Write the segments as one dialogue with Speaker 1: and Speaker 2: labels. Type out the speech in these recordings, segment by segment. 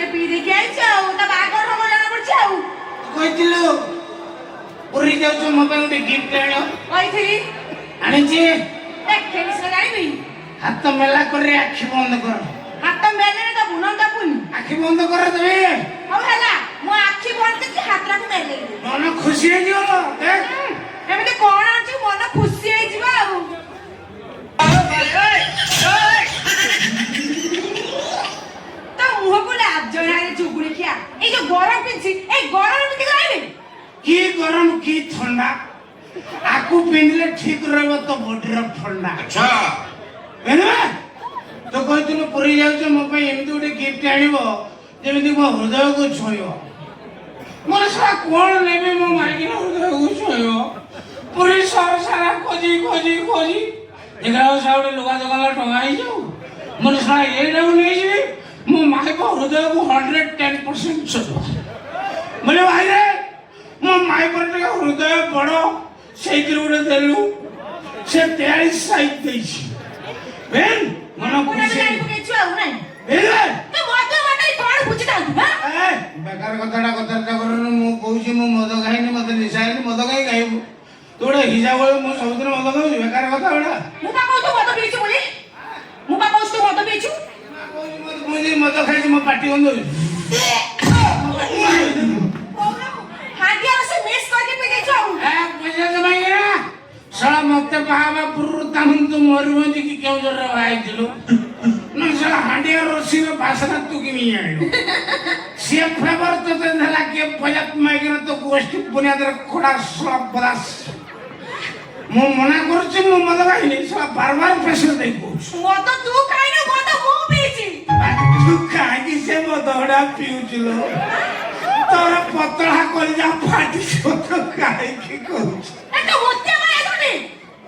Speaker 1: ଟିକେ ପି ଦେଇକି ଆଇଛ ଆଉ ତା ବାହାଘର ହବ ଜଣା ପଡୁଛି ଆଉ
Speaker 2: କହିଥିଲୁ ପୁରୀ ଯାଉଛୁ ମୋ ପାଇଁ ଗୋଟେ ଗିଫ୍ଟ ଆଣ
Speaker 1: କହିଥିଲି
Speaker 2: ଆଣିଛି
Speaker 1: ଦେଖେନି ସେ ଜାଣିବି
Speaker 2: ହାତ ମେଲା କରି ଆଖି ବନ୍ଦ କର
Speaker 1: ହାତ ମେଲେରେ ତ ବୁନନ୍ତା ପୁନି
Speaker 2: ଆଖି ବନ୍ଦ କର ଦେବି
Speaker 1: ହଉ ହେଲା ମୁଁ ଆଖି ବନ୍ଦ କରିକି ହାତଟାକୁ ମେଲେଇବି
Speaker 2: ମନ ଖୁସି ହେଇଯିବ ଦେଖ
Speaker 1: ଏମିତି କଣ ଅଛି ମନ ଖୁସି ହେଇଯିବ ଆଉ ତ ମୁହଁକୁ ଲାଜ ନାହିଁ ଚୁଗୁଳି ଖିଆ ଏଇ ଯୋଉ ଗରମ ପିନ୍ଧି ଏଇ ଗରମ ପିନ୍ଧି ରହିବେ
Speaker 2: কি গরম কি ঠান্ডা আকু পিঁধলে ঠিক রহব তো বডির ঠান্ডা
Speaker 3: আচ্ছা
Speaker 2: বুঝলে তো কইছিল পুরী যাচ্ছে মো পাই এমতি গোটে গিফট আনিব যেମିତି ମୋ ହୃଦୟକୁ ଛୁଇଁବ ମୋର ସାରା କଣ ନେବି ମୋ ମାଇକିନା ହୃଦୟକୁ ଛୁଇଁବ ପୁରୀ ସହର ସାରା ଖୋଜି ଖୋଜି ଖୋଜି ଦେଖିଲା ସାରା ଗୋଟେ ଲୁଗା ଦୋକାନରେ ଟଙ୍ଗା ହେଇଯାଉ ମୋର ସାରା ଏଇଟାକୁ ନେଇଯିବି ମୋ ମାଇକ ହୃଦୟକୁ 110% ଛୁଇଁବ ବୋଲେ ଭାଇରେ ମୋ ମାଇକର ଟିକେ ହୃଦୟ ବଡ଼ ସେଇଥିରୁ ଗୋଟେ ଦେଲୁ ସେ 43 ସାଇଜ ଦେଇଛି ବେନ୍ ମନ ଖୁସି ବେକାର କଥାଟା କରୁନୁ ମୁଁ କହୁଛି ମୁଁ ମଦ ଖାଇନି ମତେ ନିଶା ହେଇନି ମଦ କାହିଁ ଖାଇବୁ ତୁ ଗୋଟେ ହିସାବ ବେଳେ ମୁଁ ସବୁଦିନ ମଦ ଖାଉଛି ବେକାର କଥା ଗୁଡ଼ା ମୁଁ ଯଦି ମଦ ଖାଇଛି ମୋ ପାଟି ବନ୍ଦ ହଉଛି ଶଳା ମତେ ବାହାବା ପୂର୍ବରୁ ତାଙ୍କୁ ତୁ ମରୁଭଞ୍ଜି କି କେଉଁଝରରେ ବାହାଇଥିଲୁ ନା ଶଳା ହାଣ୍ଡିଆ ରୋଷେଇର ବାସନା ତୁ କିଣି ଆଣିଲୁ ସିଏ ଫ୍ଲେଭର ତୋତେ ଦେଲା କିଏ ପଜାତ ମାଇକିନା ତୋ ଗୋଷ୍ଠୀ ବୁନିଆଦରେ ଖୋଡ଼ା ଶଳା ବଦାସ ମୁଁ ମନା କରୁଛି ମୁଁ ମଦ ଖାଇନି ଶଳା ବାରବାର ପ୍ରେସର ଦେଇ କହୁଛୁ ତୁ କାହିଁକି ସେ ମଦ ଗୁଡ଼ା ପିଉଥିଲୁ ତୋର ପତଳା କରିଯା ଫାଟିଯିବ ତ କାହିଁକି କହୁଛୁ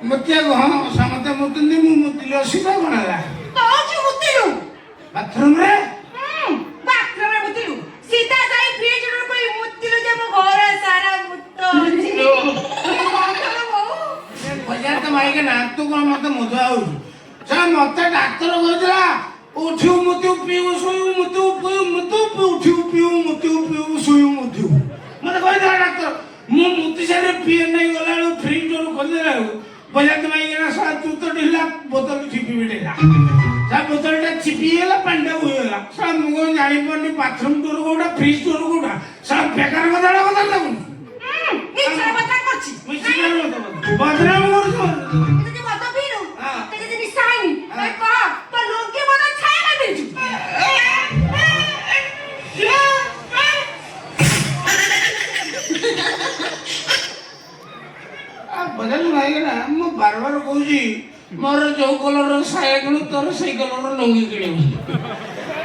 Speaker 2: ମୁତିଆକୁ ହଁ ସମସ୍ତେ ମୁତନ୍ତି ମୁଁ ମୁତିଲି ଅସୁବିଧା କଣ ହେଲା ବାଥରୁମରେ ପଚାର ମାଇକିନା ତୁ କଣ ମତେ ମଧୁଆ ହଉଛୁ ସାର୍ ମତେ ଡାକ୍ତର କହିଥିଲା ଉଠିବୁ ମୁତିବୁ ପିଇବୁ ଶୋଇବୁ ମୁତିବୁ ପିଇବୁ ମୁତିବୁ ଉଠିବୁ ପିଇବୁ ମୁତିବୁ ପିଇବୁ ଶୋଇବୁ ମୁତିବୁ ମତେ କହିଥିଲା ଡାକ୍ତର ମୁଁ ମୁତି ସାରେ ପିଏ ନେଇ ଗଲାବେଳକୁ ଫ୍ରିଜ ଡୋର ଖୋଲିଦେଲା ବେଳକୁ ବଜାର ମାଇକିନା ସାରା ତୁ ତ ଢିଲା ବୋତଲ ଚିପି ବିଟେଇଲା ତା ବୋତଲଟା ଚିପି ହେଇଗଲା ପାଣିଟା ବୋହିଗଲା ସାରା ମୁଁ କଣ ଜାଣିପାରୁନି ବାଥରୁମ ଡୋର କୋଉଟା ଫ୍ରିଜ ଡୋର କୋଉଟା ସାରା ବେକାର କଥାଟା କଥା ଲାଗୁନି ବଦନାମ କରୁଛୁ ବଦଲ ଭାଇଗଲା ମୁଁ ବାରବାର କହୁଛି ମୋର ଯୋଉ କଲରର ସାୟା କିଣୁ ତୋର ସେଇ କଲରର ଲୁଙ୍ଗି କିଣିବୁ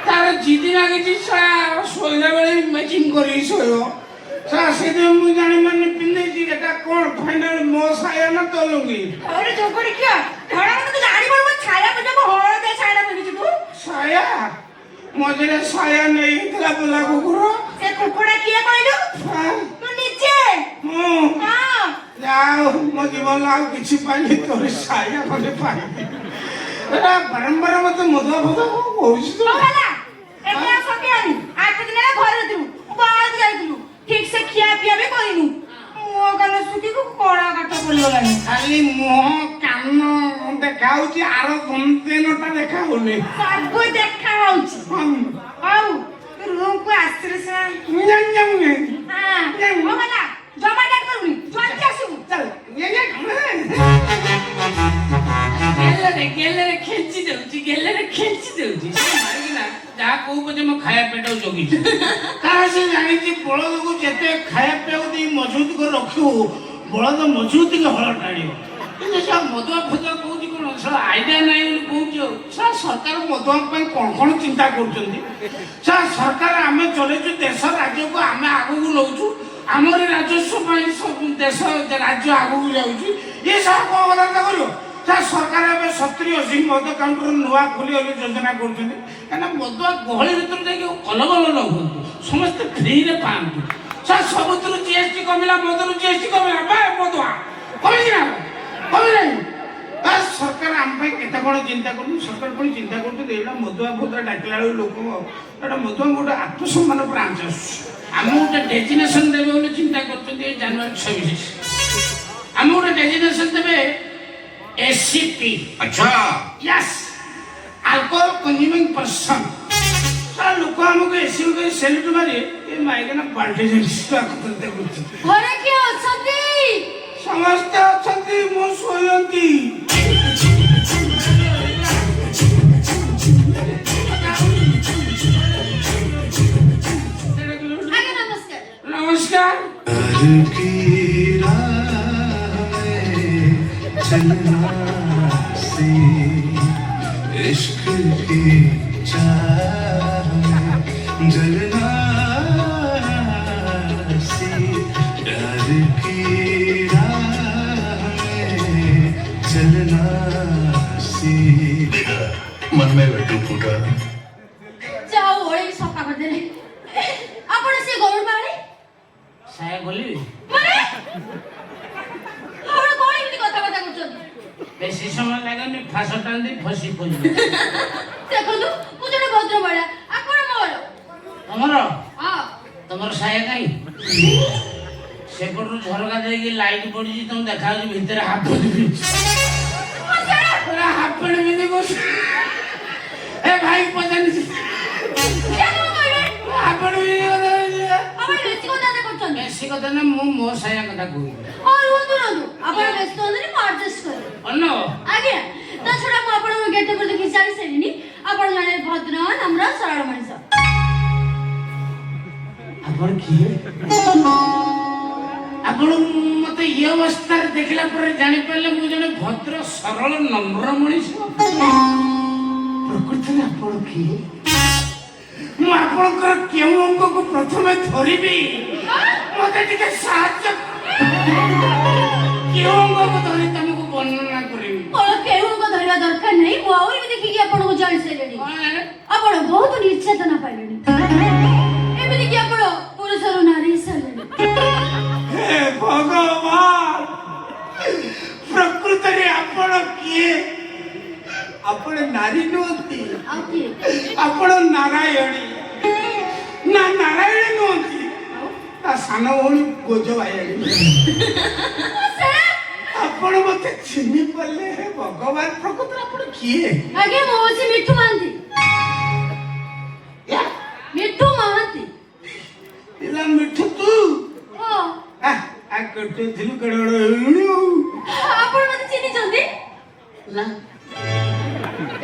Speaker 2: ତାର ଜିଦି ଲାଗିଛି ଶୋଇଲା ବେଳେ ମ୍ୟାଚିଂ କରିକି ଶୋଇବ ସେଥିପାଇଁ ମୁଁ ଜାଣିପାରୁନି ପିନ୍ଧେଇଛି ଏଟା କଣ ଫାଇନାଲ ମୋ ସାୟା ନା ତୋ ଲୁଙ୍ଗି ସାୟା ମଝିରେ ସାୟା ନେଇଥିଲା ବୁଲା କୁକୁର ଯାଉ ମୋ ଜୀବନ ଆଉ କିଛି ପାଇନି ତୋର ସାୟା ଖଣ୍ଡେ ପାଇନି ବାରମ୍ବାର ମତେ ମଧୁଆ ଫଧୁଆ କହୁଛି ଖାଲି ମୁହଁ କାନ ଦେଖା ହଉଛି ଆର ଗନ୍ତେନଟା ଦେଖା ହଉନି ଖେଞ୍ଚି ଦଉଛି ଯାହା କହୁ ପଛେ ମୋ ଖାଇବା ପେଟକୁ ଜଗିଛି କାରଣ ସେ ଜାଣିଛି ବଳଦକୁ ଯେତେ ଖାଇବା ପିଇବାକୁ ଦେଇ ମଜବୁତ କରି ରଖିବୁ ବଳଦ ମଜବୁତ ଟିକେ ହଳ ଟାଣିବ କିନ୍ତୁ ସେ ମଦୁଆ ଫଦୁଆ କହୁଛି କଣ ସେଟା ଆଇଡିଆ ନାହିଁ ବୋଲି କହୁଛି ଆଉ ସେଟା ସରକାର ମଦୁଆ ପାଇଁ କଣ କଣ ଚିନ୍ତା କରୁଛନ୍ତି ସେଟା ସରକାର ଆମେ ଚଲେଇଛୁ ଦେଶ ରାଜ୍ୟକୁ ଆମେ ଆଗକୁ ନଉଛୁ ଆମରି ରାଜସ୍ୱ ପାଇଁ ସବୁ ଦେଶ ରାଜ୍ୟ ଆଗକୁ ଯାଉଛି ଇଏ ସାରା କଣ କଥାବାର୍ତ୍ତା କରିବ ସରକାର ଏବେ 70-80 ମଦ କାଉଣ୍ଟର ନୂଆ ଖୋଲି ଯୋଜନା କରୁଛନ୍ତି କାହିଁକିନା ମଦୁଆ ଗହଳି ଭିତରେ ଯାଇକି ଅଲଗଲ ନ ହୁଅନ୍ତୁ ସମସ୍ତେ ଫ୍ରିରେ ପାଆନ୍ତୁ ସବୁଥିରୁ GST କମିଲା ମଦରୁ GST କମିଲା ମଦୁଆ କମିଛି ନା କମିଲାନି ସରକାର ଆମ ପାଇଁ କେତେ କ'ଣ ଚିନ୍ତା କରୁଛନ୍ତି ସରକାର ପୁଣି ଚିନ୍ତା କରୁଛନ୍ତି ଏଇଟା ମଧୁଆ ଫଧୁଆ ଡାକିଲା ବେଳକୁ ଲୋକ ଏଇଟା ମଧୁଆଙ୍କୁ ଗୋଟେ ଆତ୍ମସମ୍ମାନ ବ୍ରାଞ୍ଚ ଆସୁଛି ଆମକୁ ଗୋଟେ ଡେଜିନେସନ ଦେବେ ବୋଲି ଚିନ୍ତା କରୁଛନ୍ତି ଏଇ ଜାନୁଆରୀ 26 ଆମକୁ ଗୋଟେ ଡେଜିନେସନ ଦେବେ एसीपी
Speaker 3: अच्छा
Speaker 2: यस अल्कोहल कंज्यूमिंग पर्सन सारा लोक हमको एसी को सेल्यूट मारे ए माइकना बाल्टी जिनिसटा करते गुछि
Speaker 1: घरे के अछती
Speaker 2: समस्त अछती मो सोयंती
Speaker 1: आगे नमस्कार
Speaker 2: नमस्कार
Speaker 3: चलना से इश्क की चाह जलना से प्यार की राह चलना से मन में बैठू फूटा
Speaker 1: जाओ ओळे सफा कर देले आपण से गौर मारे
Speaker 2: साया बोली
Speaker 1: माने आपण कोन इति कथा कथा करछन
Speaker 2: बेसी समय लागनी फास टांदी फसी पड़ी
Speaker 1: देखनु मु जने भद्र बड़ा आपण मोर
Speaker 2: तमर
Speaker 1: हां
Speaker 2: तमर साया काई सेपटू झरका देकी लाइट पड़ी तुम देखा भीतर हाफ हाफ पैंट पिंधि बस ए भाई पचानी हाफ पैंट पिंधि
Speaker 1: आपण बेसी कथा करछन
Speaker 2: बेसी कथा ना मु मो साया कथा कहू
Speaker 1: और रुंदु आपण व्यस्त होने मु एडजस्ट कर
Speaker 2: अन्न
Speaker 1: आगे ता छोड़ा मु आपण गेट पर देखि जाई सेनी आपण जाने भद्र नम्र सरल मनुष्य
Speaker 2: आपण की आपण मते ये अवस्था देखला पर जानि पले मु जने भद्र सरल नम्र मनुष्य प्रकृति में आपण की मु आपनकर केउ अंग को प्रथमे धरिबी मते टिके साहाय्य केउ अंग को धरि तुमको वर्णना करिबी
Speaker 1: और केहू को धरिया दरकार नहीं मु और भी देखि कि आपण को जाई सेनी आपण बहुत निर्चेतना पाइलेनी एमिति कि आपण पुरुषर नारी सलेनी
Speaker 2: हे भगवान प्रकृति रे आपण किए आपण नारी नोती
Speaker 1: आकी
Speaker 2: आपण नारायणी ना नारायणी नोती ता सानो होली गोजो आयणी आपण मते चिन्हि पले हे भगवान प्रकृति आपण किए
Speaker 1: आगे मोसी मिठू मानती
Speaker 2: या
Speaker 1: मिठू मानती
Speaker 2: इला मिठू तू
Speaker 1: हो
Speaker 2: आ करते दिल कड़ो
Speaker 1: आपण मते चिनी चंदी
Speaker 2: ना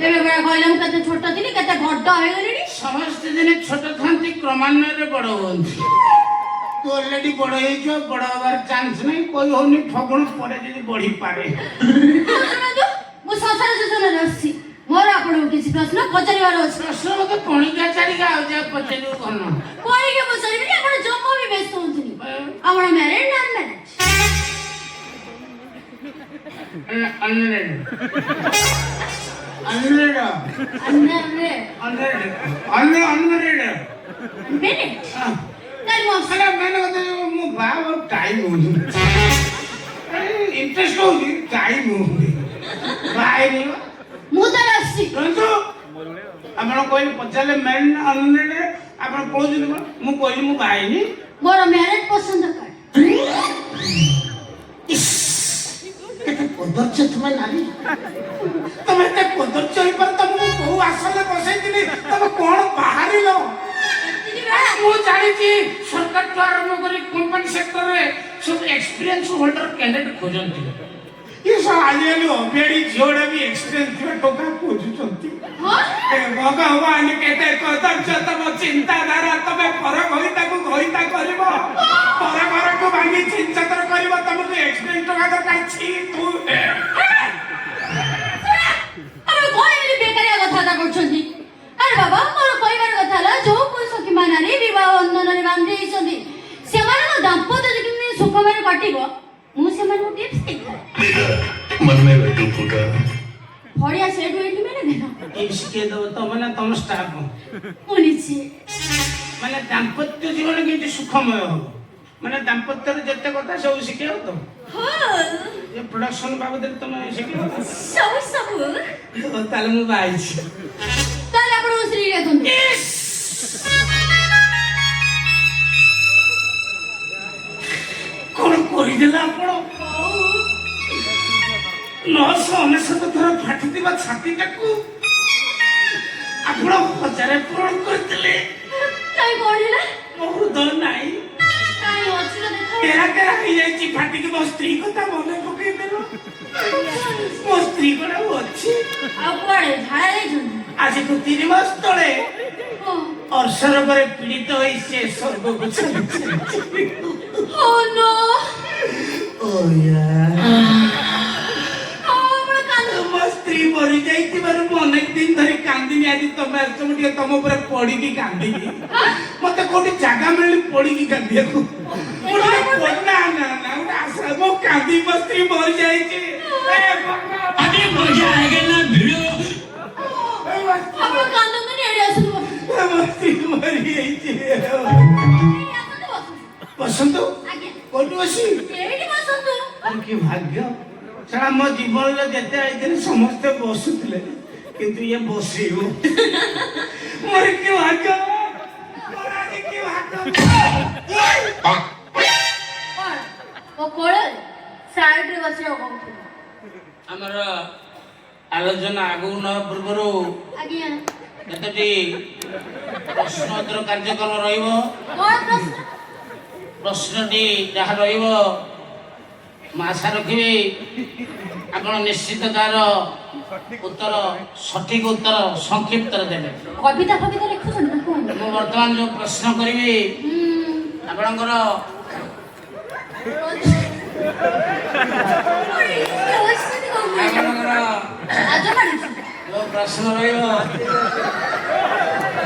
Speaker 1: एबे बड़ा कहलम कते छोटा थिनी कते बड्ड होय गलेनी
Speaker 2: समस्त दिन छोट थांती क्रमान्वय रे बड़ होंती तू ऑलरेडी बड़ हे जो बड़ होबार चांस नहीं कोई होनी फगुण परे जदी बढ़ी पारे
Speaker 1: सुनंदु मु संसार जोजन रसी मोर आपण किसी प्रश्न पचारिवार अछि
Speaker 2: प्रश्न मते पणिका चारिका आ जा पचेलु कोन
Speaker 1: कोई के पचारिबी आपण जम्मा भी व्यस्त होंतनी आपण married non married
Speaker 2: unread
Speaker 1: unread
Speaker 2: unread
Speaker 1: married तार मो
Speaker 2: अरे मैंने कहते मु बाव टाइम होनी इंटरेस्ट होनी टाइम होनी बाय नहीं
Speaker 1: मु त रसी
Speaker 2: रंतु आपण कोई पचाले मैन अनरेड आपण कोजु मु कोइ मु बाय नहीं
Speaker 1: मोर मैरिड पसंद कर
Speaker 2: कदर्च तुम्हें नारी तुम्हें ते कदर्च ही पर तुमको को आसले बसई दिली तुम कोन बाहरी लो मु जानि छी सरकार तो आरंभ करी कंपनी सेक्टर रे सब एक्सपीरियंस होल्डर कैंडिडेट खोजंती ये सब आलियाली ओबेडी जोड़ा भी एक्सपीरियंस के टोका खोजुचंती
Speaker 1: हां
Speaker 2: ए भगवान केते कदर्च तम चिंताधारा तमे फरक होई ताकू होईता करबो फरक को भांगी चिंताधारा करबो तुमको एक्सपीरियंस टोका तो काची तू
Speaker 1: अरे कोई भी बेकारिया कथा करछंती अरे बाबा मोर कहबार कथा ला जो पुरुष कि मानारी विवाह बंधन रे बांधी छथि सेमान दाम्पत्य किने सुखमय काटिबो मु सेमान टिप्स देखाए
Speaker 3: मन में बैठू फूटा
Speaker 1: फड़िया सेट वेट मैंने देना
Speaker 2: टिप्स के दो तो माने तुम स्टाफ
Speaker 1: पुलिस
Speaker 2: माने दाम्पत्य जीवन के सुखमय हो माने दाम्पत्य रे जते कथा सब शिखे हो तो
Speaker 1: हां
Speaker 2: ଏ ପ୍ରଡକ୍ସନ ବାବଦରେ ତମେ ଶିଖିବ
Speaker 1: ସବୁ ସବୁ
Speaker 2: ତାହେଲେ ମୁଁ ବାହାରିଛି
Speaker 1: ତାହେଲେ ଆପଣଙ୍କ ସ୍ତ୍ରୀ ଦେଖନ୍ତୁ
Speaker 2: କଣ କରିଦେଲା ଆପଣ 999 ଥର ଫାଟିଥିବା ଛାତିଟାକୁ ଆପଣ 1000 ପୂରଣ କରିଦେଲେ
Speaker 1: କାଇଁ କହିଲେ
Speaker 2: ମୋ ହୃଦୟ ନାହିଁ
Speaker 1: କାଇଁ ଅଛି ତ ଦେଖ
Speaker 2: ତେରା ତେରା ହେଇଯାଇଛି ଫାଟିକି ମୋ ସ୍ତ୍ରୀ କଥା ମନେ ପକେଇଦେଲ ମୋ ସ୍ତ୍ରୀ କଣ ଆଉ ଅଛି
Speaker 1: ଆଉ କୁଆଡେ ଝାଡା ଯାଇଛନ୍ତି
Speaker 2: ଆଜିକୁ 3 ମାସ ତଳେ
Speaker 1: ହଁ
Speaker 2: ଅର୍ଶ ରୋଗରେ ପୀଡ଼ିତ ହୋଇ ସେ ସ୍ୱର୍ଗକୁ ଚାଲିଯାଇଛି
Speaker 1: ଓ ନୋ
Speaker 2: ମୋ ସ୍ତ୍ରୀ ମରି ଯାଇଥିବାରୁ ମୁଁ ଅନେକ ଦିନ ଧରି କାନ୍ଦିନି ଆଜି ତମେ ଆସିଛ ମୁଁ ଟିକେ ତମ ଉପରେ ପଡିକି କାନ୍ଦିବି ମତେ କୋଉଠି ଜାଗା ମିଳିଲି ପଡିକି କାନ୍ଦିବାକୁ ମୁଁ ଟିକେ ନା ନା ନା ଗୋଟେ ଆଶା ମୁଁ କାନ୍ଦି ମୋ ସ୍ତ୍ରୀ ମରି ଯାଇଛି
Speaker 4: अभी मजा आएगा ना भिड़ो
Speaker 1: ଆପଣ କାନ୍ଦନ୍ତୁନି ଏଠି ଆସନ୍ତୁ
Speaker 2: ମୋ ସ୍ତ୍ରୀ ମରି ଯାଇଛି ବସନ୍ତୁ
Speaker 1: ଆଜ୍ଞା
Speaker 2: କୋଉଠି ବସି
Speaker 1: ଏଇଠି ବସନ୍ତୁ
Speaker 2: କି ଭାଗ୍ୟ ସାରା ମୋ ଜୀବନରେ ଯେତେ ଆଇଥିଲେ ସମସ୍ତେ ବସୁଥିଲେ କିନ୍ତୁ ଇଏ ବସିବ ମୋର କି ଭାଗ୍ୟ ମୋର ଆଜି କି ଭାଗ୍ୟ
Speaker 1: ଓ କୋଳ ସାଇଡରେ ବସିବ କହୁଥିଲି
Speaker 2: ଆମର ଆଲୋଚନା ଆଗକୁ ନେବା ପୂର୍ବରୁ
Speaker 1: ଆଜ୍ଞା
Speaker 2: କେତୋଟି ପ୍ରଶ୍ନୋତ୍ତର କାର୍ଯ୍ୟକ୍ରମ ରହିବ
Speaker 1: କଣ ପ୍ରଶ୍ନ
Speaker 2: ପ୍ରଶ୍ନଟି ଯାହା ରହିବ ମୁଁ ଆଶା ରଖିବି ଆପଣ ନିଶ୍ଚିତ ତାର ଉତ୍ତର ସଠିକ ଉତ୍ତର ସଂକ୍ଷିପ୍ତରେ ଦେବେ
Speaker 1: କବିତା ଫବିତା ଲେଖୁଛନ୍ତି ନା କଣ
Speaker 2: ମୁଁ ବର୍ତ୍ତମାନ ଯୋଉ ପ୍ରଶ୍ନ କରିବି ଆପଣଙ୍କର ଆପଣଙ୍କର ଯୋଉ ପ୍ରଶ୍ନ ରହିବ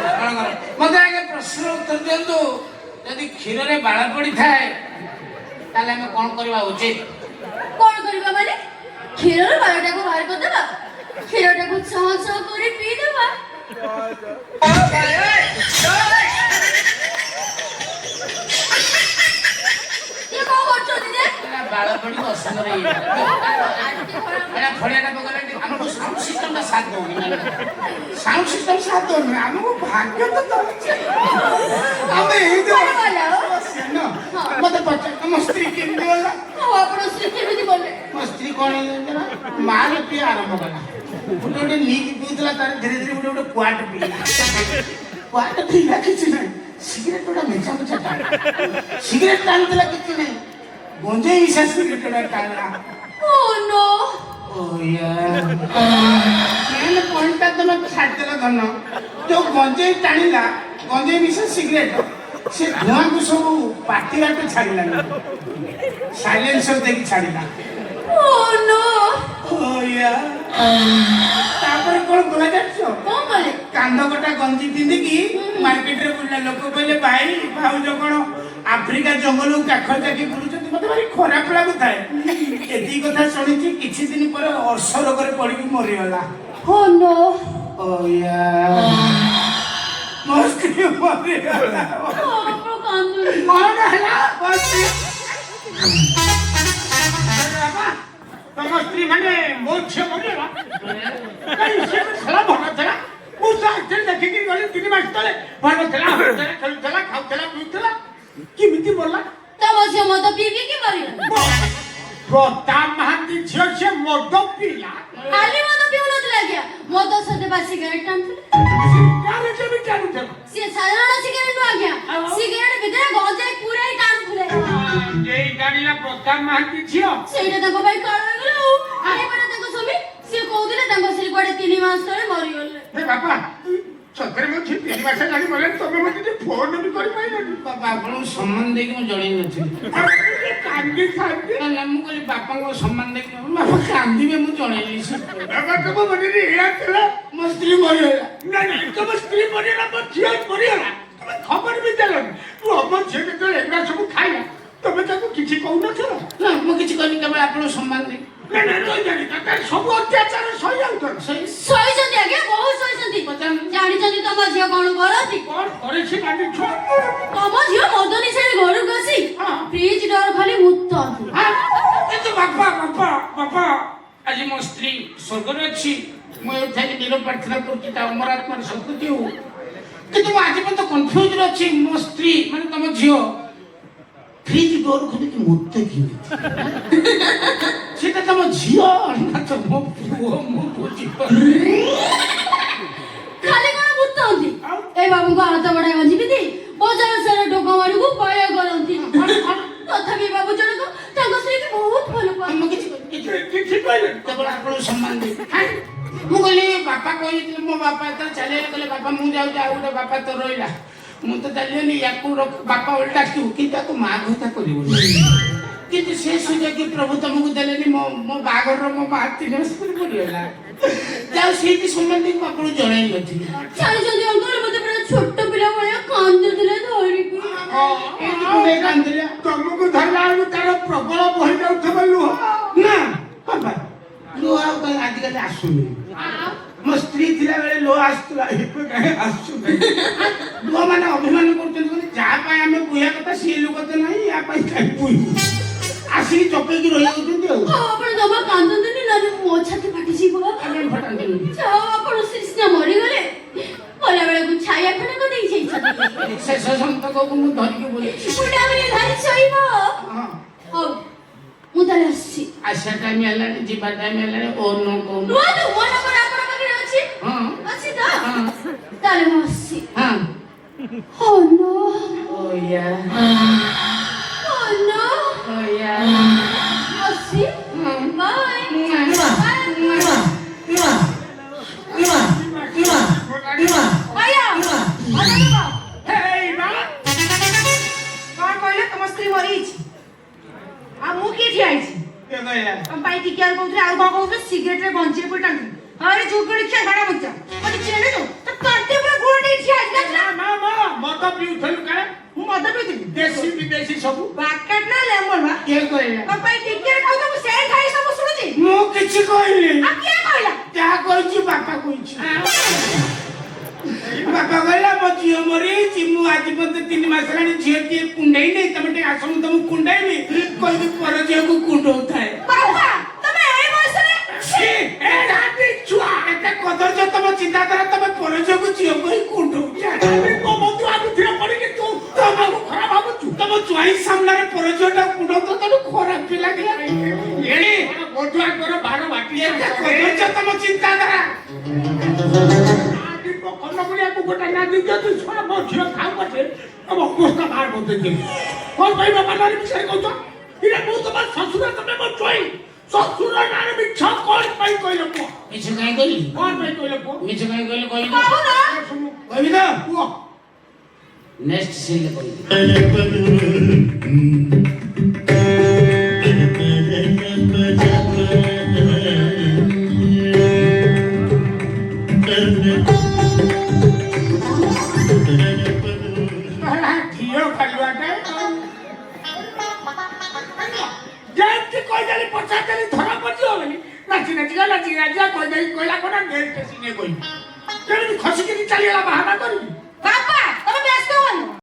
Speaker 2: ଆପଣଙ୍କର ମତେ ଆଗେ ପ୍ରଶ୍ନ ଉତ୍ତର ଦିଅନ୍ତୁ ଯଦି କ୍ଷୀରରେ ବାଳ ପଡିଥାଏ ତାହେଲେ ଆମେ କଣ କରିବା ଉଚିତ
Speaker 1: କଣ କରିବା ମାନେ କ୍ଷୀରର ବାଳଟାକୁ ବାହାର କରିଦେବା କ୍ଷୀରଟାକୁ ଛଅ ଛଅ କରି ପିଇଦେବା ଇଏ କଣ କରୁଛନ୍ତି ଯେ
Speaker 2: ବାଳ ପଡି ଅସୁନ୍ଦର ହେଇଯାଏ ଫଳିଆଟା ପକେଇଲେ ଆମକୁ ସାଉଣ୍ଡ ସିଷ୍ଟମଟା ସାଥ ଦଉନି ସାଉଣ୍ଡ ସିଷ୍ଟମ ସାଥ ଦଉନି ଆମକୁ ଭାଗ୍ୟ ତ ଦଉଛି ଆମେ
Speaker 1: କୁଆଡେ ଗଲା ଓ?
Speaker 2: ମତେ ପଚାର ମୋ ସ୍ତ୍ରୀ କେମିତି ଗଲା
Speaker 1: ଆଉ ଆପଣ ସ୍ତ୍ରୀ କେମିତି ଗଲେ
Speaker 2: ମୋ ସ୍ତ୍ରୀ କଣ ହେଇଯାଇଥିଲା ମାଲ ପିଇ ଆରମ୍ଭ କଲା ଗୋଟେ ଗୋଟେ ଲିକ୍ ପିଉଥିଲା ତାର ଧୀରେ ଧୀରେ ଗୋଟେ ଗୋଟେ କ୍ୱାଟ ପିଇଲା କ୍ୱାଟ ପିଇଲା କିଛି ନାହିଁ ସିଗାରେଟ ଗୋଟେ ମିଛା ମିଛା ଟାଣିଲା ସିଗାରେଟ ଟାଣୁଥିଲା କିଛି ନାହିଁ ଗଞ୍ଜେଇ ମିଶା ସିଗାରେଟ ଗୋଟେ ଟାଣିଲା
Speaker 1: ଓ ନୋ
Speaker 2: ମେନ୍ ପଏଣ୍ଟଟା ତମେ ଛାଡ଼ିଦେଲ ଧନ ଯୋଉ ଗଞ୍ଜେଇ ଟାଣିଲା ଗଞ୍ଜେଇ ମିଶା ସିଗାରେଟ ସେ ଧୂଆଁକୁ ସବୁ ପାଟି ବାଟ ଛାଡ଼ିଲାନି ସାଇଲେନ୍ସର ଦେଇକି ଛାଡ଼ିଲା
Speaker 1: ଓ ନୋ
Speaker 2: ତାପରେ କଣ କଲା ଜାଣିଛ
Speaker 1: କଣ କଲେ
Speaker 2: କାନ୍ଦ କଟା ଗଞ୍ଜି ପିନ୍ଧିକି ମାର୍କେଟରେ ବୁଲିଲା ଲୋକ କହିଲେ ଭାଇ ଭାଉଜ କଣ ଆଫ୍ରିକା ଜଙ୍ଗଲକୁ କାଖ ଚାକି ବୁଲୁଛନ୍ତି ମତେ ଭାରି ଖରାପ ଲାଗୁଥାଏ ଏତିକି କଥା ଶୁଣିଛି କିଛି ଦିନ ପରେ ଅର୍ଶ ରୋଗରେ ପଡିକି ମରିଗଲା
Speaker 1: ଓ ନୋ
Speaker 2: ମୋ ସ୍ତ୍ରୀ ମରିଗଲା
Speaker 1: ଆପଣ କାନ୍ଦୁନି
Speaker 2: କଣ ହେଲା ବସି ତମ ସ୍ତ୍ରୀ ମାନେ ମୋ ଝିଅ ମରିଗଲା ସେ ଖେଳ ଭଲ ଥିଲା ମୁଁ ତ ଆକ୍ଚୁଆଲି ଦେଖିକି ଗଲି 3 ମାସ ତଳେ ଭଲ ଥିଲା ଖେଳୁଥିଲା ଖାଉଥିଲା ପିଉଥିଲା କେମିତି ମରିଲା
Speaker 1: ତମ ଝିଅ ମଦ ପିଇକି କି ମରିଗଲା
Speaker 2: ପ୍ରତାପ ମହାନ୍ତି ଝିଅ ସେ ମଦ ପିଇଲା
Speaker 1: ଖାଲି ମଦ ପିଉନଥିଲା ଆଜ୍ଞା ମଦ ସହିତ ବା ସିଗାରେଟ ଟାଣୁଥିଲେ ସିଏ ସାଧାରଣ ସିଗାରେଟ ନୁହଁ ଆଜ୍ଞା ସିଗାରେଟ ଭିତରେ ଗଞ୍ଜେଇ ପୁରାଇ ଟାଣୁଥିଲେ
Speaker 2: ପ୍ରତାପ ମହାନ୍ତି ଝିଅ
Speaker 1: ସେଇଟା ତାଙ୍କ ପାଇଁ କାଳ ହେଇଗଲା ଆଉ ଆଇପାରେ ତାଙ୍କ ସ୍ୱାମୀ ସିଏ କହୁଥିଲେ ତାଙ୍କ ସ୍ତ୍ରୀ କୁଆଡେ 3 ମାସ ତଳେ ମରିଗଲେ
Speaker 2: ବାପା ସତରେ ମୁଁ 3 ମାସ ଲାଗି ମରିଲା ତମେ ମତେ ଟିକେ ଫୋନ ବି କରିପାରିଲନି ବାପା ଆପଣଙ୍କୁ ସମ୍ମାନ ଦେଇକି ମୁଁ ଜଣେଇ ନଥିଲି କାନ୍ଦି ମୁଁ କହିଲି ବାପାଙ୍କୁ ସମ୍ମାନ ଦେଇକି ବାପା କାନ୍ଦିବେ ମୁଁ ଜଣେଇଲି ବାପା ତମ ମନରେ ଏଇଆ ଥିଲା ମୋ ସ୍ତ୍ରୀ ମରିଗଲା ନାଇଁ ତମ ସ୍ତ୍ରୀ ମରିଗଲା ମୋ ଝିଅ ମରିଗଲା ତମେ ଖବର ବି ଦେଲନି ତୁ ମୋ ଝିଅ ଯେତେବେଳେ ଏଗୁଡ଼ା ସବୁ ଖାଇଲା ତମେ ତାକୁ କିଛି କହୁନଥିଲ ନା ମୁଁ କିଛି କହିନି କେବଳ ଆପଣଙ୍କୁ ସମ୍ମାନ ଦେଇ ସବୁ ଅତ୍ୟାଚାର
Speaker 1: ସହିଛନ୍ତି ଆଜ୍ଞା ବହୁତ ସହିଛନ୍ତି ଜାଣିଛନ୍ତି ତମ ଝିଅ କଣ କରନ୍ତି
Speaker 2: କଣ କରିଛି
Speaker 1: ତମ ଝିଅ ମଦ ନିଶାରେ ଘରକୁ ଆସି ଫ୍ରିଜ ଡୋର ଖୋଲି ମୁତନ୍ତି
Speaker 2: କିନ୍ତୁ ବାପା ବାପା ବାପା ଆଜି ମୋ ସ୍ତ୍ରୀ ସ୍ୱର୍ଗରେ ଅଛି ମୁଁ ଏଠାରେ ନିର ପ୍ରାର୍ଥନା କରୁଛି ତା ଅମର ଆତ୍ମାର ସଦ୍ଗତି ହଉ କିନ୍ତୁ ମୁଁ ଆଜି ପର୍ଯ୍ୟନ୍ତ କନଫ୍ୟୁଜରେ ଅଛି ମୋ ସ୍ତ୍ରୀ ମାନେ ତମ ଝିଅ ଫ୍ରିଜ ଡୋର ଖୋଲିକି ମୋତେ କିଣିଛି ସେଟା ତମ ଝିଅ ନା ତମ ପୁଅ ମୁଁ ବୁଝିପାରୁନି
Speaker 1: ଖାଲି କଣ ବୁଝନ୍ତି ଏ ବାବୁଙ୍କୁ ହାତ ବଢାଇ ବଞ୍ଚିବି ବଜାର ସାରା ଟୋକା ମାନଙ୍କୁ ଭୟ କରନ୍ତି ତଥାପି ବାବୁ ଜଣକ ତାଙ୍କ ସ୍ତ୍ରୀକି ବହୁତ ଭଲ ପାଆନ୍ତି
Speaker 2: ମୁଁ କିଛି କହିଲେ କେବଳ ଆପଣଙ୍କୁ ସମ୍ମାନ ଦେବି ମୁଁ କହିଲି ବାପା କହିଥିଲେ ମୋ ବାପା ଯେତେବେଳେ ଚାଲିଗଲେ କହିଲେ ବାପା ମୁଁ ଯାଉଛି ଆଉ ଗୋଟେ ବାପା ତ ରହିଲା ମୁଁ ତ ଚାଲିଗଲି ୟାକୁ ବାପା ଓଲଟା କିଉ କିନ୍ତୁ ତାକୁ ମା କଥା କରିବୁନି କିନ୍ତୁ ସେ ସୁଯୋଗ ପ୍ରଭୁ ତମକୁ ଦେଲେନି ମୋ ବାହାଘରର ମୋ ମା 3 ମାସ ପରେ ମରିଗଲା ଯାଉ ସେଇଠି ସମ୍ମାନ ଦେଇକି ମୁଁ ଆପଣଙ୍କୁ ଜଣାଇ ନଥିଲି
Speaker 1: ଜାଣିଛନ୍ତି ଅଙ୍କଲ ମତେ ପୁରା ଛୋଟ ପିଲା ଭଳିଆ କାନ୍ଦୁଥିଲେ ଧରିକି
Speaker 2: କାନ୍ଦିଲା
Speaker 5: ତମକୁ ଧରିଲା ବେଳକୁ ତାର ପ୍ରବଳ ବହି ଯାଉଥିବ ଲୁହ
Speaker 2: ନା ବାପା ଲୁହ ଆଉ ଆଜିକାଲି ଆସୁନି ମୋ ସ୍ତ୍ରୀ ଥିଲା ବେଳେ ଲୁହ ଆସୁଥିଲା ଏବେ କାହିଁ ଆସୁନି ଲୁହ ମାନେ ଅଭିମାନ କରୁଛନ୍ତି ବୋଲି ଯାହା ପାଇଁ ଆମେ ବୁହିବା କଥା ସିଏ ଲୋକ ତ ନାହିଁ ୟା ପାଇଁ କାହିଁ ବୁହିବୁ ଆସିକି ଚପେଇକି ରହିଯାଉଛନ୍ତି ଆଉ
Speaker 1: ଆପଣ ଜମା କାନ୍ଦନ୍ତୁନି ନହେଲେ ମୋ ଛାତି ଫାଟିଯିବ ଯାଉ ଆପଣ ସିନା ମରିଗଲେ ଗଲା ବେଳକୁ ଛାୟା ଖଣ୍ଡକ ଦେଇ ଯାଇଛନ୍ତି
Speaker 2: ଶେଷ ସନ୍ତକକୁ ମୁଁ ଧରିକି ବୋଲେଛି
Speaker 1: ବୁଢା ବେଳେ ଧରି ଶୋଇବ ହଉ ମୁଁ ତାହେଲେ ଆସିଛି
Speaker 2: ଆସିବା ଟାଇମ୍ ହେଲାଣି ଯିବା ଟାଇମ୍ ହେଲାଣି ଓ ନ କହୁନ
Speaker 1: ମୋ ନମ୍ବର ଆପଣଙ୍କ ପାଖରେ ଅଛି
Speaker 2: ହଁ
Speaker 1: ଅଛି ତ ତାହେଲେ ମୁଁ ଆସିଛି
Speaker 2: ହଁ
Speaker 1: Oh no!
Speaker 2: Oh yeah.
Speaker 1: Oh no!
Speaker 2: Oh yeah.
Speaker 1: I'll see. Bye. Vaya.
Speaker 5: ହେଇ ମା କଣ କହିଲେ ତମ ସ୍ତ୍ରୀ ମରିଯାଇଛି ଆଉ ମୁଁ କିଏ ଠିଆ ହେଇଛି
Speaker 2: କିଏ କହିଲା
Speaker 5: ତମ ପାଇଁ ଟିକେ ଆଉ କହୁଥିଲେ ଆଉ କଣ କହୁଥିଲେ ସିଗାରେଟରେ ଗଞ୍ଜିରେ ପଡ଼ି ଟାଙ୍କି ଆରେ ଝୁକୁଡ଼ି ଖିଆ ଝାଡ଼ା ମୁଚା ମତେ ଚିହ୍ନି ତୁ ତ ତଣ୍ଟି ପୁରା ଗୋଡ଼େ ଠିଆ ହେଇଛି ନା
Speaker 2: ମା ମଦ ପିଉଥିଲୁ କାଳେ
Speaker 5: ମୁଁ ମଦ ପିଉଥିଲି
Speaker 2: ଦେଶୀ ବିଦେଶୀ ସବୁ
Speaker 5: ବାକେଟ ନା ଲେମନ ବା
Speaker 2: କିଏ କହିଲା
Speaker 5: ତମ ପାଇଁ ଟିକେ ଖାଉଛ ମୁଁ ସେଇ ଖାଇ ସବୁ ଶୁଣୁଛି
Speaker 2: ମୁଁ କିଛି କହିନି
Speaker 5: ଆଉ କିଏ କହିଲା
Speaker 2: ଯାହା କହିଛି ବାପା କହିଛି ବାପା କହିଲା ମୋ ଝିଅ ମରିଯାଇଛି ମୁଁ ଆଜି ପର୍ଯ୍ୟନ୍ତ 3 ମାସ ହେଲାଣି ଝିଅ ଟିଏ କୁଣ୍ଡେଇ ନେଇ ତମେ ଟିକେ ଆସ ମୁଁ ତମକୁ କୁଣ୍ଡେଇବି କହିବି ପର ଝିଅକୁ କୁଣ୍ଡଉଥାଏ
Speaker 5: ବାପା ତମେ ଏଇ ବୟସରେ
Speaker 2: ଏତେ କଦର୍ଯ୍ୟ ତମ ଚିନ୍ତାଧାରା ତମେ ପର ଝିଅକୁ ଝିଅ କହି କୁଣ୍ଡଉଛ ତମକୁ ଖରାପ ଭାବୁଛୁ ତମ ଜ୍ୱାଇଁ ସାମ୍ନାରେ ପର ଝିଅଟା କୁଣ୍ଡଉଛ ତମକୁ ଖରାପ ବି ଲାଗିଲା ଏତେ କଦର୍ଯ୍ୟ ତମ ଚିନ୍ତାଧାରା
Speaker 5: କର୍ଣ୍ଣମୁଳିଆକୁ ଗୋଟେ ନାଦି ଦିଅନ୍ତୁ ଛୁଆ ମୋ ଝିଅ ଖାଉ ପଛେ ତମ ଅବସ୍ଥା ବାହାର କରିଦେଇଛନ୍ତି କଣ ପାଇଁ ବାପା ନାଁରେ ବିଷୟରେ କହୁଛ ଇରେ ମୁଁ ତମ ଶ୍ୱଶୁର ତମେ ମୋ ଜ୍ୱାଇଁ ଶ୍ୱଶୁର ନାଁରେ ମିଛ କଣ ପାଇଁ କହିଲ କୁହ
Speaker 2: ମିଛ କାହିଁ କହିଲି
Speaker 5: କଣ ପାଇଁ କହିଲ କୁହ
Speaker 2: ମିଛ କାହିଁ କହିଲି କହିବି
Speaker 5: କହିବି
Speaker 2: ତ
Speaker 5: କୁହ
Speaker 2: ନେକ୍ସଟ ସିନ୍ କହିବି
Speaker 5: ଝିଅ ଖାଲୁଆଟେ ଯେମିତି କହିଦେଲି ପଚାରିଦେଲି ଧରା ପଡ଼ିଯିବ ବୋଲି ନାଚି କହିଦେଲି କହିଲା କ'ଣ ନେକ୍ସଟ ସିନ୍ କହିବି କେମିତି ଖସିକିରି ଚାଲିଗଲା ବାହାନା କରିବି